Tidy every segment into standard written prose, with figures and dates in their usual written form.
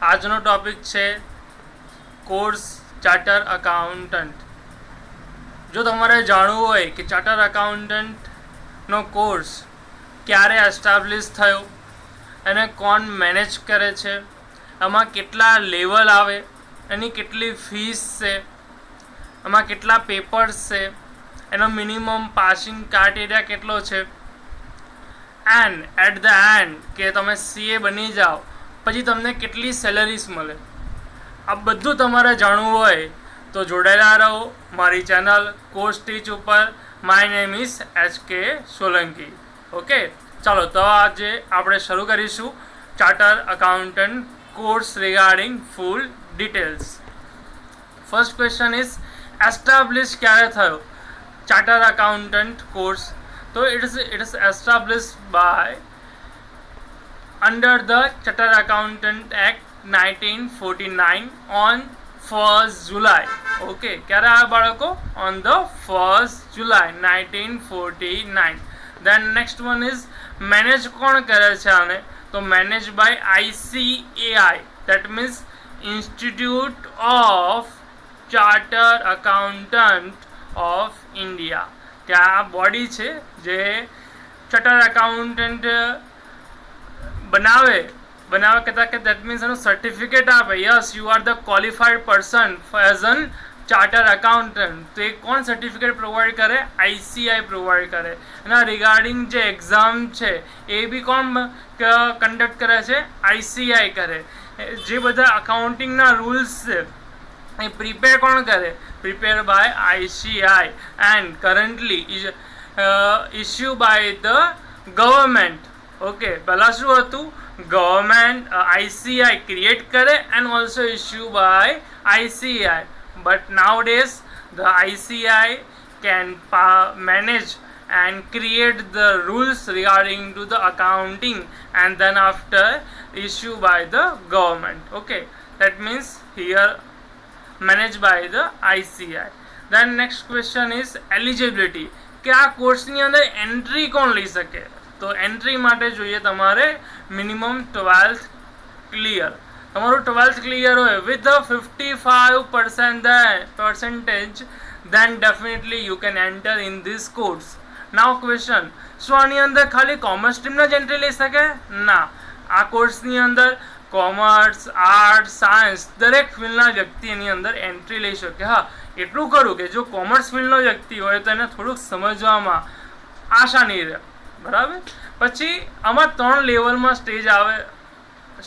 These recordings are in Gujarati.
આજનો ટોપિક છે કોર્સ ચાર્ટર અકાઉન્ટન્ટ. જો તમારે જાણવું હોય કે ચાર્ટર અકાઉન્ટન્ટનો કોર્સ ક્યારે એસ્ટાબ્લિશ થયો, એને કોણ મેનેજ કરે છે, એમાં કેટલા લેવલ આવે, એની કેટલી ફીસ છે, એમાં કેટલા પેપર્સ છે, એનો મિનિમમ પાસિંગ ક્રાઇટેરિયા કેટલો છે, એન્ડ એટ ધ એન્ડ કે તમે સીએ બની જાઓ પછી તમને કેટલી સેલરીઝ મળે, આ બધું તમારે જાણવું હોય તો જોડાયેલા રહો મારી ચેનલ કોર્સ ટીચ ઉપર. My name is HK Solanki. Okay, ચાલો તો આજે આપણે શરૂ કરીશું charter accountant course regarding full details. First question is establish ક્યારે થયો ચાર્ટર અકાઉન્ટન્ટ કોર્સ? તો it is established by under the Chartered Accountant Act 1949 on 1st July. Okay, ક્યારે આ બાળકો? On the 1st July 1949. Then next one is manage કોણ કરે છે આને? તો manage by ICAI, that means Institute of Chartered Accountant of India. કે આ બોડી છે જે ચાર્ટર્ડ અકાઉન્ટન્ટ બનાવે કહેતા કે દેટ મીન્સ એનું સર્ટિફિકેટ આપે, yes you are the qualified person as an chartered accountant. તો એ કોણ સર્ટિફિકેટ પ્રોવાઈડ કરે? ICAI પ્રોવાઈડ કરે. એના રિગાર્ડિંગ જે એક્ઝામ છે એ બી કોણ કન્ડક્ટ કરે છે? ICAI કરે. જે બધા અકાઉન્ટિંગના રૂલ્સ છે એ પ્રિપેર કોણ કરે? Prepare by ICAI and currently is issued by the government. Okay, પહેલાં શું હતું? ગવર્મેન્ટ ICAI ક્રિએટ કરે and also issued by ICAI, but nowadays the ICAI can manage and create the rules regarding to the accounting and then after issued by the government. Okay, that means here managed by the ICAI. Then next question is eligibility. કે આ કોર્સની અંદર એન્ટ્રી કોણ લઈ શકે? તો એન્ટ્રી માટે જોઈએ તમારે મિનિમમ 12th ક્લિયર. તમારું 12th ક્લિયર હોય with 55% then definitely you can enter in this course. Now question, શું આની અંદર ખાલી કોમર્સ સ્ટ્રીમના જ એન્ટ્રી લઈ શકે? ના, આ કોર્સની અંદર કોમર્સ, આર્ટ્સ, સાયન્સ દરેક ફિલ્ડના વ્યક્તિ એની અંદર એન્ટ્રી લઈ શકે. હા, એટલું ખરું કે જો કોમર્સ ફિલ્ડનો વ્યક્તિ હોય તો એને થોડુંક સમજવામાં આસાની રહે, બરાબર. પછી આમાં 3 લેવલમાં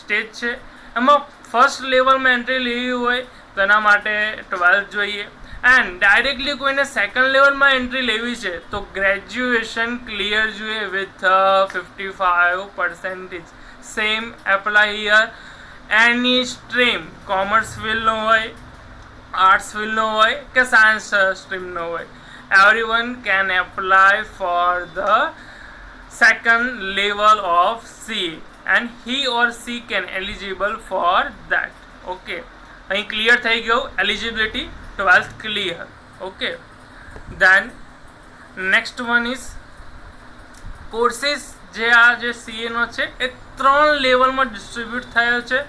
સ્ટેજ છે. એમાં ફર્સ્ટ લેવલમાં એન્ટ્રી લેવી હોય તો એના માટે 12th જોઈએ, એન્ડ ડાયરેક્ટલી કોઈને સેકન્ડ લેવલમાં એન્ટ્રી લેવી છે તો ગ્રેજ્યુએશન ક્લિયર જોઈએ with 55%. Same apply here. Any stream commerce ફિલ્ડનો હોય, આર્ટ્સ ફિલ્ડનો હોય કે સાયન્સ સ્ટ્રીમનો હોય, everyone can apply for the second level of CA and he or she can eligible for that. Okay, અહીં ક્લિયર થઈ ગયું eligibility, 12th clear. Okay, then next one is courses. જે આ જે CA નો છે એ 3 લેવલમાં ડિસ્ટ્રીબ્યુટ થયો છે.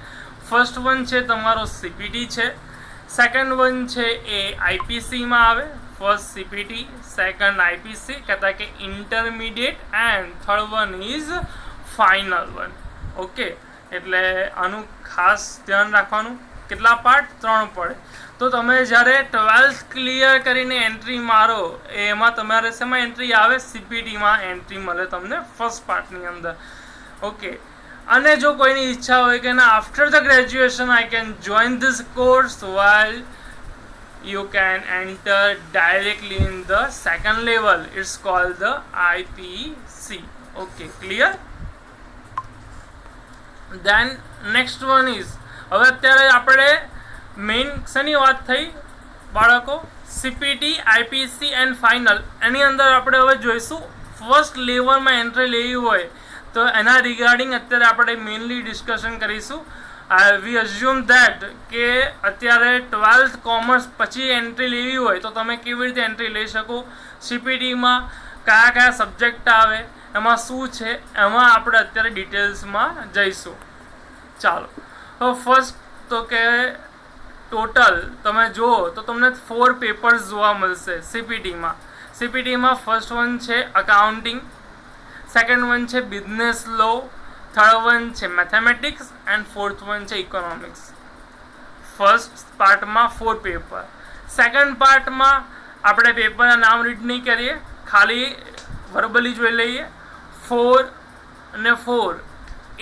ફર્સ્ટ વન છે તમારો CPT છે, સેકન્ડ વન છે એ IPCમાં આવે, ફર્સ્ટ CPT, સેકન્ડ IPC કહેતા કે intermediate, and third one is final one. Okay, એટલે આનું ખાસ ધ્યાન રાખવાનું. કેટલા પાર્ટ? 3 પડે. તો તમે જ્યારે 12th ક્લિયર કરીને એન્ટ્રી મારો એમાં તમારે શેમાં એન્ટ્રી આવે? CPTમાં એન્ટ્રી મળે તમને ફર્સ્ટ પાર્ટની અંદર. ઓકે, અને જો કોઈની ઈચ્છા હોય કે ના after the graduation I can join this course, while you can enter directly in the second level. It's called the IPC. Okay, clear? Then next one is, હવે અત્યારે આપણે મેઇન શેની વાત થઈ બાળકો? CPT, IPC and final. એની અંદર આપણે હવે જોઈશું ફર્સ્ટ લેવલમાં એન્ટ્રી લેવી હોય તો એના રિગાર્ડિંગ અત્યારે આપણે મેઇનલી ડિસ્કશન કરીશું. વી અઝ્યુમ ધેટ કે અત્યારે 12th કોમર્સ પછી એન્ટ્રી લેવી હોય તો તમે કેવી રીતે એન્ટ્રી લઈ શકો, CPTમાં કયા કયા સબ્જેક્ટ આવે, એમાં શું છે, એમાં આપણે અત્યારે ડિટેલ્સમાં જઈશું. ચાલો તો ફર્સ્ટ તો કે ટોટલ તમે જુઓ તો તમને 4 પેપર્સ જોવા મળશે સીપીટીમાં ફર્સ્ટ વન છે અકાઉન્ટિંગ, સેકન્ડ વન છે બિઝનેસ લો, થર્ડ વન છે મેથેમેટિક્સ એન્ડ ફોર્થ વન છે ઇકોનોમિક્સ. ફર્સ્ટ પાર્ટમાં 4 પેપર. સેકન્ડ પાર્ટમાં આપણે પેપરના નામ રીડ નહીં કરીએ, ખાલી વર્બલી જોઈ લઈએ. 4 અને 4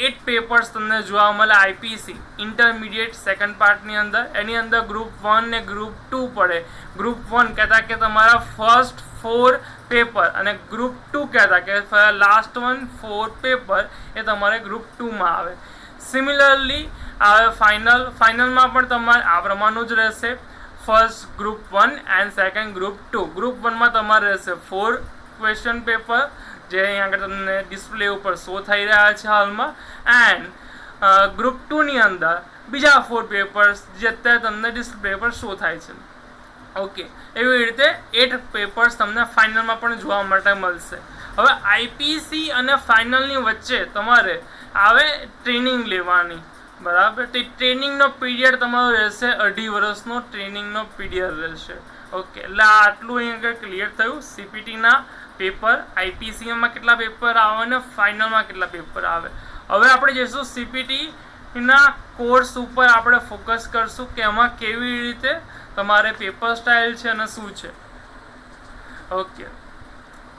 8 પેપર્સ તમને જોવા મળે આઈપીસી ઇન્ટરમીડિયેટ સેકન્ડ પાર્ટની અંદર. એની અંદર ગ્રુપ 1 ને ગ્રુપ 2 પડે. ગ્રુપ 1 કહેતા કે તમારા ફર્સ્ટ 4 પેપર અને ગ્રુપ 2 કહેતા કે લાસ્ટ વન 4 પેપર એ તમારે ગ્રુપ 2માં આવે. સિમિલરલી આવે ફાઇનલમાં પણ તમારે આ પ્રમાણનું જ રહેશે. First group 1 and second group 2. Group 1માં તમારે રહેશે 4 ક્વેશ્ચન પેપર જે અહીંયા આગળ તમને ડિસ્પ્લે ઉપર શો થઈ રહ્યા છે હાલમાં. એન્ડ ગ્રુપ 2ની અંદર બીજા 4 પેપર્સ જે અત્યારે તમને ડિસ્પ્લે પર શો થાય છે. ઓકે, એવી રીતે 8 પેપર્સ તમને ફાઇનલમાં પણ જોવા માટે મળશે. હવે આઈપીસી અને ફાઇનલની વચ્ચે તમારે આવે ટ્રેનિંગ લેવાની, બરાબર. તે ટ્રેનિંગનો પીરિયડ તમારો રહેશે 2.5 વર્ષનો ટ્રેનિંગનો પીરિયડ રહેશે. ઓકે, એટલે આટલું અહીં આગળ ક્લિયર થયું સીપીટીના પેપર, આઈપીસીમાં કેટલા પેપર આવે અને ફાઇનલમાં કેટલા પેપર આવે. હવે આપણે જઈશું સીપીટીના કોર્સ ઉપર આપણે ફોકસ કરશું કે એમાં કેવી રીતે તમારે પેપર સ્ટાઇલ છે અને શું છે. ઓકે,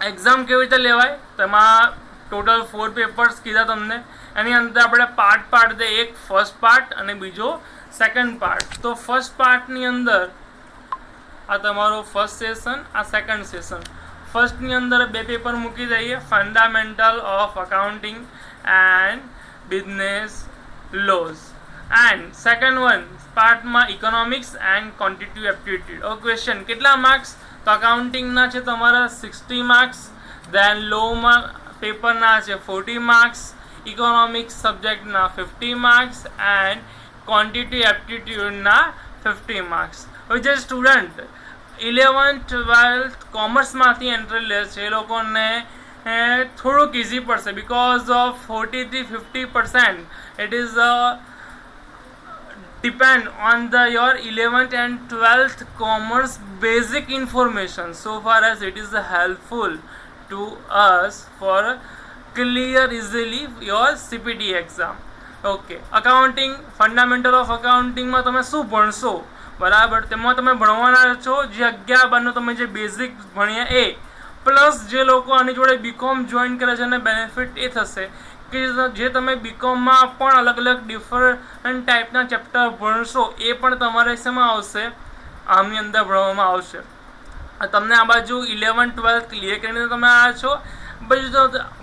એક્ઝામ કેવી રીતે લેવાય, તેમાં ટોટલ 4 પેપર્સ કીધા તમને. એની અંદર આપણે પાર્ટ દે, એક ફર્સ્ટ પાર્ટ અને બીજો સેકન્ડ પાર્ટ. તો ફર્સ્ટ પાર્ટની અંદર આ તમારો ફર્સ્ટ સેશન, આ સેકન્ડ સેશન. ફર્સ્ટની અંદર 2 પેપર મૂકી દઈએ, fundamental of accounting and business laws. And second one પાર્ટમાં ઇકોનોમિક્સ એન્ડ ક્વોન્ટિટેટિવ એપ્ટિટ્યુડ. હવે ક્વેશ્ચન કેટલા માર્ક્સ, તો અકાઉન્ટિંગના છે તમારા 60 માર્ક્સ, દેન લોમાં પેપરના છે 40 માર્ક્સ, ઇકોનોમિક્સ સબ્જેક્ટના 50 માર્ક્સ એન્ડ ક્વોન્ટિટેટિવ એપ્ટિટ્યુડના 50 માર્ક્સ. હવે જે સ્ટુડન્ટ 11th 12th કોમર્સમાંથી એન્ટ્રી લે છે એ લોકોને થોડુંક ઇઝી પડશે because of 40-50% it is depend on your 11th and 12th commerce basic information, so far as it is helpful to us for clear easily your CPT exam. Okay, accounting, fundamental of અકાઉન્ટિંગમાં તમે શું ભણશો, બરાબર. તેમાં તમે ભણવાના છો જે 11-12નો તમે જે બેઝિક ભણ્યા એ, પ્લસ જે લોકો આની જોડે બીકોમ જોઈન કરે છે અને બેનિફિટ એ થશે કે જે તમે બીકોમમાં પણ અલગ અલગ ડિફરન્ટ ટાઈપના ચેપ્ટર ભણશો એ પણ તમારે શેમાં આવશે, આમની અંદર ભણવામાં આવશે. તમને આ બાજુ 11-12 ક્લિયર કરીને તમે આવ્યા છો,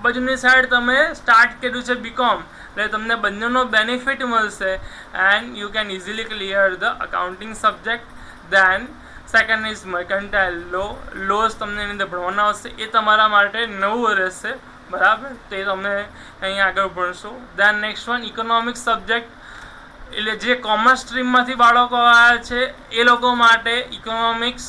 બાજુની સાઈડ તમે સ્ટાર્ટ કર્યું છે બીકોમ, એટલે તમને બંનેનો બેનિફિટ મળશે and you can easily clear the accounting subject. Then second is mercantile laws તમને એની અંદર ભણવાના આવશે, એ તમારા માટે નવું રહેશે, બરાબર. તે તમે અહીંયા આગળ ભણશો. દેન નેક્સ્ટ વન ઇકોનોમિક્સ સબ્જેક્ટ, એટલે જે કોમર્સ સ્ટ્રીમમાંથી બાળકો આવ્યા છે એ લોકો માટે ઇકોનોમિક્સ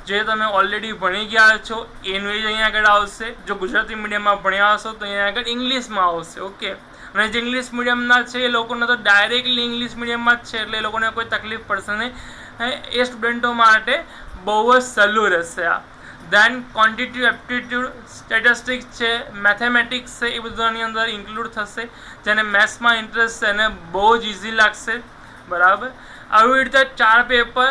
જે તમે ઓલરેડી ભણી ગયા છો એનું જ અહીંયા આગળ આવશે. જો ગુજરાતી મીડિયમમાં ભણ્યા હશો તો અહીંયા આગળ ઇંગ્લિશમાં આવશે. ઓકે, અને જે ઇંગ્લિશ મીડિયમના છે એ લોકોને તો ડાયરેક્ટલી ઇંગ્લિશ મીડિયમમાં જ છે, એટલે એ લોકોને કોઈ તકલીફ પડશે નહીં. એ સ્ટુડન્ટો માટે બહુ જ સહેલું રહેશે આ. દેન ક્વોન્ટિટેટિવ એપ્ટિટ્યુડ, સ્ટેટિસ્ટિક્સ છે, મેથેમેટિક્સ છે, એ બધાની અંદર ઇન્ક્લુડ થશે. જેને મેથ્સમાં ઇન્ટરેસ્ટ છે એને બહુ જ ઇઝી લાગશે, બરાબર. આવી રીતે 4 પેપર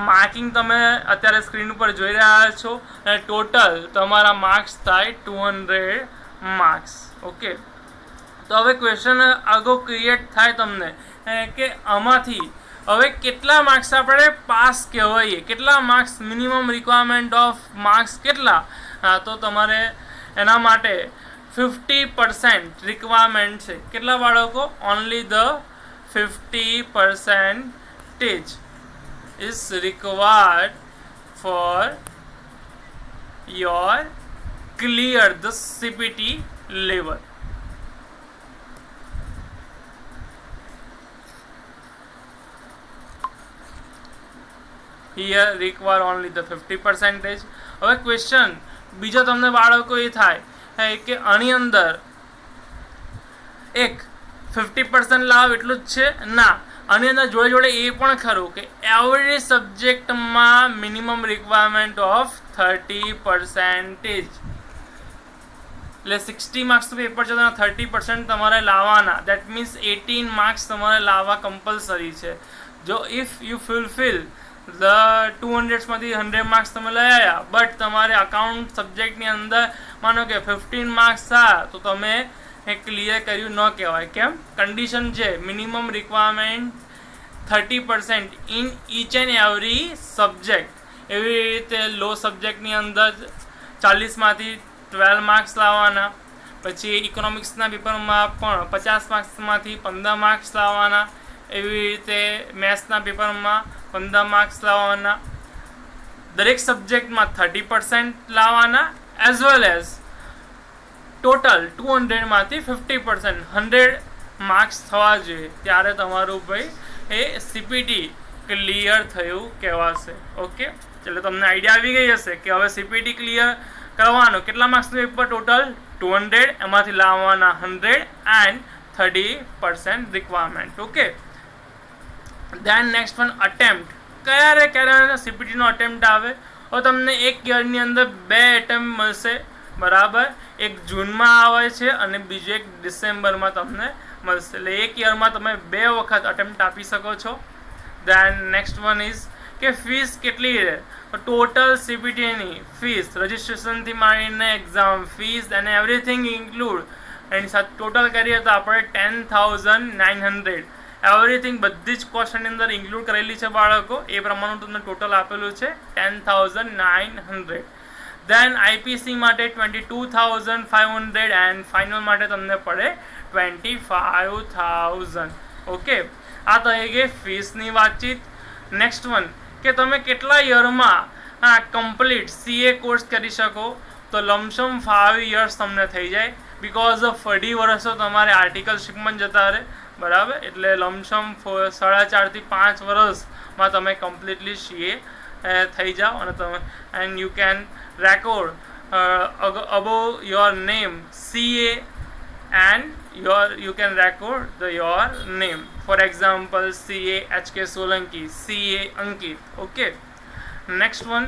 માર્કિંગ તમે અત્યારે સ્ક્રીન ઉપર જોઈ રહ્યા છો અને ટોટલ તમારા માર્ક્સ થાય 200 માર્ક્સ. ઓકે, તો હવે ક્વેશ્ચન આગળ ક્રિએટ થાય તમને કે આમાંથી હવે કેટલા માર્ક્સ આપણે પાસ કહેવાઈએ, કેટલા marks minimum requirement of marks કેટલા, તો તમારે એના માટે 50% રિક્વાયરમેન્ટ છે. કેટલા બાળકો, only the 50% is required for your clear the CPT level. Here require only the 50%. હવે ક્વેશ્ચન બીજો તમને બાળકો એ થાય કે આની અંદર એક 50% લાવ એટલું જ છે ના, આની અંદર જોડે જોડે એ પણ ખરું કે એવરી સબ્જેક્ટમાં મિનિમમ રિક્વાયરમેન્ટ ઓફ 30%. એટલે 60 માર્ક્સનું પેપર છે તો 30% તમારે લાવવાના. દેટ મીન્સ 18 માર્ક્સ તમારે લાવવા કમ્પલસરી છે. જો ઇફ યુ ફુલફિલ ધ 200માંથી 100 માર્ક્સ તમે લઈ આવ્યા, બટ તમારે અકાઉન્ટ સબ્જેક્ટની અંદર માનો કે 15 માર્ક્સ થયા તો તમે એ ક્લિયર કર્યું ન કહેવાય. કેમ? કન્ડિશન છે minimum requirement 30% in each and every subject. એવી રીતે લો સબ્જેક્ટની અંદર 40માંથી 12 માર્ક્સ લાવવાના. પછી ઇકોનોમિક્સના પેપરમાં પણ 50 માર્ક્સમાંથી 15 માર્ક્સ લાવવાના. એવી રીતે મેથ્સના પેપરમાં 15 માર્ક્સ લાવવાના. દરેક સબ્જેક્ટમાં 30% લાવવાના, એઝ વેલ એઝ ટોટલ 200માંથી 50% 100 માર્ક્સ થવા જોઈએ. ત્યારે તમારું ભાઈ એ CPT ક્લિયર થયું કહેવાશે. ઓકે, એટલે તમને આઈડિયા આવી ગઈ હશે કે હવે CPT ક્લિયર કરવાનું કેટલા માર્ક્સનું પેપર ટોટલ 200, એમાંથી લાવવાના 100 એન્ડ 30% requirement. Okay, then next one attempt. ક્યારે CPT નો અટેમ્પ્ટ આવે? તો તમને એક યરની અંદર 2 એટેમ્પ્ટ મળશે, બરાબર. એક જૂનમાં આવે છે અને બીજો એક ડિસેમ્બરમાં તમને મળશે. એટલે એક યરમાં તમે 2 વખત અટેમ્પ્ટ આપી શકો છો. દેન નેક્સ્ટ વન ઇઝ કે ફીસ કેટલી રહે? તો ટોટલ CPTની ફીસ રજિસ્ટ્રેશનથી માંડીને એક્ઝામ ફીસ અને એવરીથિંગ ઇન્ક્લુડ એની સાથે ટોટલ કરીએ તો આપણે 10,900 એવરીથિંગ બધી જ કોસ્ટ એની અંદર ઇન્ક્લુડ કરેલી છે બાળકો. એ પ્રમાણનું તમને ટોટલ આપેલું છે 10,900. દેન IPC માટે 22,500 એન્ડ ફાઇનલ માટે તમને પડે 25,000. ઓકે, આ તો એ ગઈ ફીસની વાતચીત. નેક્સ્ટ વન કે તમે કેટલા યરમાં કમ્પ્લીટ CA કોર્સ કરી શકો? તો લમસમ 5 years તમને થઈ જાય, બિકોઝ ઓફ 2.5 વર્ષો તમારે આર્ટિકલશીપમાં જતા રહે, બરાબર. એટલે લમસમ 4.5 થી 5 વર્ષમાં તમે કમ્પ્લીટલી CA થઈ જાઓ અને તમે and you can record above your name CA and you can record your name. For example, CA HK Solanki, CA Ankit. Okay, next one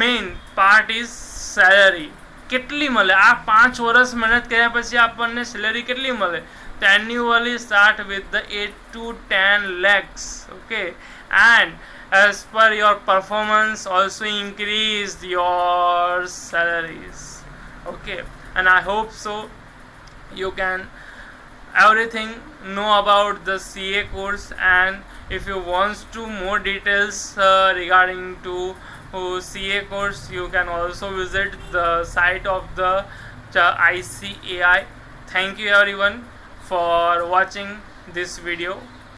main part is salary. કેટલી મળે? આ 5 વર્ષ મહેનત કર્યા પછી આપણને સેલેરી કેટલી મળે? તો annually start with the 8 to 10 lakhs. Okay, and as per your performance also increase your salaries. Okay, and I hope so you can everything know about the CA course. And if you want to more details regarding to CA course, you can also visit the site of the ICAI. Thank you everyone for watching this video.